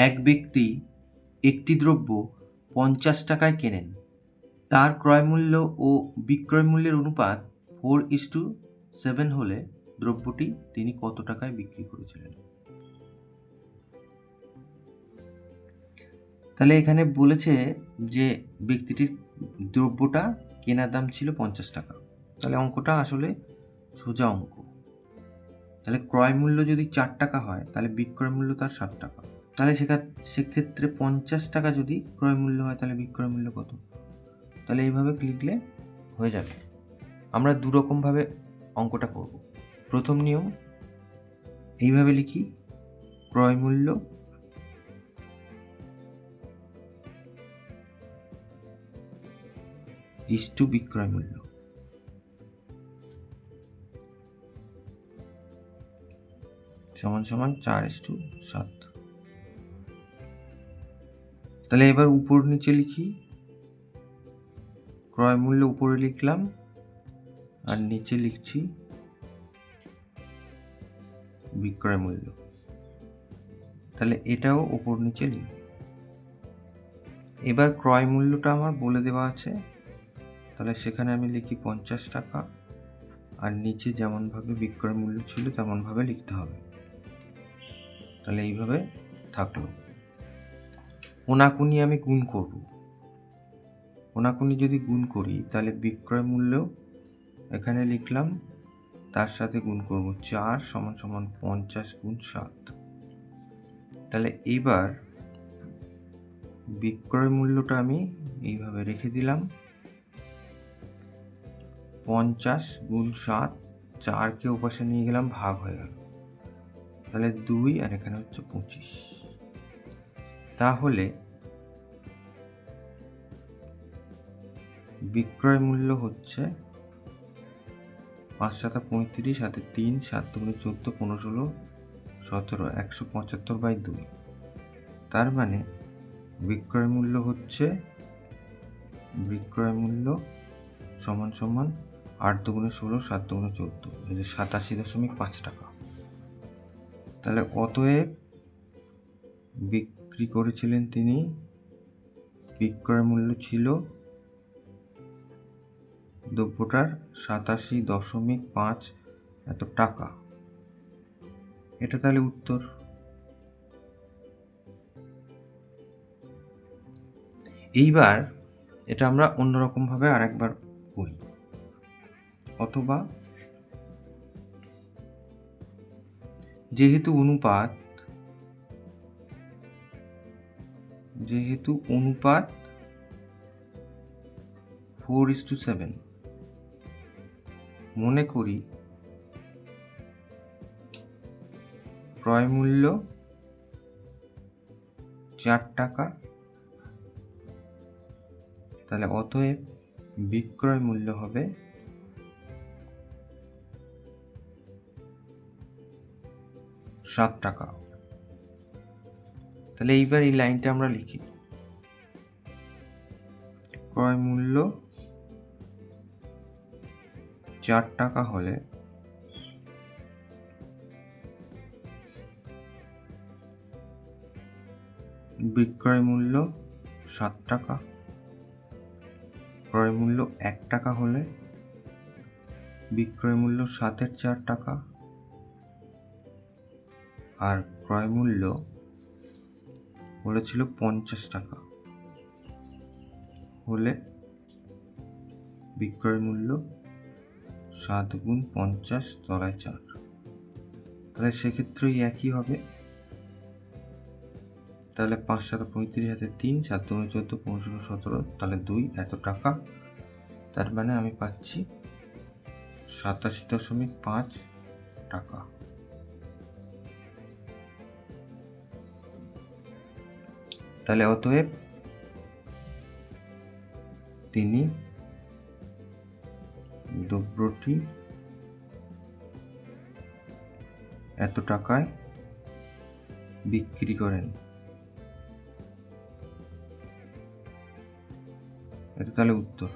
এক ব্যক্তি একটি দ্রব্য 50 টাকায় কেনেন। তার ক্রয়মূল্য ও বিক্রয় মূল্যের অনুপাত 4:7 হলে দ্রব্যটি তিনি কত টাকায় বিক্রি করেছিলেন? তাহলে এখানে বলেছে যে ব্যক্তিটির দ্রব্যটা কেনার দাম ছিল 50 টাকা। তাহলে অঙ্কটা আসলে সোজা অঙ্ক। তাহলে ক্রয় মূল্য যদি 4 টাকা হয় তাহলে বিক্রয় মূল্য তার 7 টাকা। তাহলে সেক্ষেত্রে 50 টাকা যদি ক্রয় মূল্য হয় তাহলে বিক্রয় মূল্য কত? তাহলে এইভাবে লিখলে হয়ে যাবে। আমরা দুরকমভাবে অঙ্কটা করব। প্রথম নিয়ম এইভাবে লিখি, ক্রয় মূল্য ইস্টু বিক্রয় মূল্য। সমান সমান 4:7। তাহলে এবার উপর নিচে লিখি, ক্রয় মূল্য উপরে লিখলাম আর নিচে লিখছি বিক্রয় মূল্য। তাহলে এটাও উপর নিচে লিখব। এবার ক্রয় মূল্যটা আমার বলে দেওয়া আছে, তাহলে সেখানে আমি লিখি 50 টাকা আর নিচে যেমনভাবে বিক্রয় মূল্য ছিল তেমনভাবে লিখতে হবে। তাহলে এইভাবে থাকলো। কোনাকুনি আমি গুণ করব। কোনাকুনি যদি গুণ করি তাহলে বিক্রয় মূল্য এখানে লিখলাম, তার সাথে গুণ করব 4 সমান সমান 50 গুণ 7। তাহলে এবার বিক্রয় মূল্যটা আমি এইভাবে রেখে দিলাম, 50 গুণ 7, 4কে ওপাশে নিয়ে গেলাম, ভাগ হয়ে গেল। তাহলে 2 আর এখানে হচ্ছে 25। তাহলে বিক্রয় মূল্য হচ্ছে 5 7 35, হাতে 3, 7 2 14, 15 16 17, 175/2। তার মানে বিক্রয় মূল্য হচ্ছে সমান সমান 8 2 16, 7 2 14, এই যে 87.5 টাকা। তাহলে অতএব বিক্রি করেছিলেন তিনি, বিক্রয় মূল্য ছিল দ্রব্যটার 87.5 এত টাকা। এটা তাহলে উত্তর। এইবার এটা আমরা অন্যরকমভাবে আরেকবার করি, অথবা যেহেতু অনুপাত 4:7, মনে করি ক্রয় মূল্য 4 টাকা, তাহলে অতএব বিক্রয় মূল্য হবে 7 টাকা। তাহলে এইবার এই লাইনটা আমরা লিখি, ক্রয় মূল্য 4 টাকা হলে বিক্রয় মূল্য 7 টাকা, ক্রয় মূল্য 1 টাকা হলে বিক্রয় মূল্য 7-এর 4 টাকা, আর ক্রয় মূল্য বলেছিল 50 টাকা হলে বিক্রয় মূল্য 7 গুণ 50 তলায় 4। তাহলে সেক্ষেত্রেই একই হবে। তাহলে 5 7 35, হাতে 3, 7 2 14, 15 16 17, তাহলে 2 এত টাকা। তার মানে আমি পাচ্ছি 87.5 টাকা। তাহলে অতএব তিনি দ্রব্যটি এত টাকায় বিক্রি করেন। এটা তাহলে উত্তর।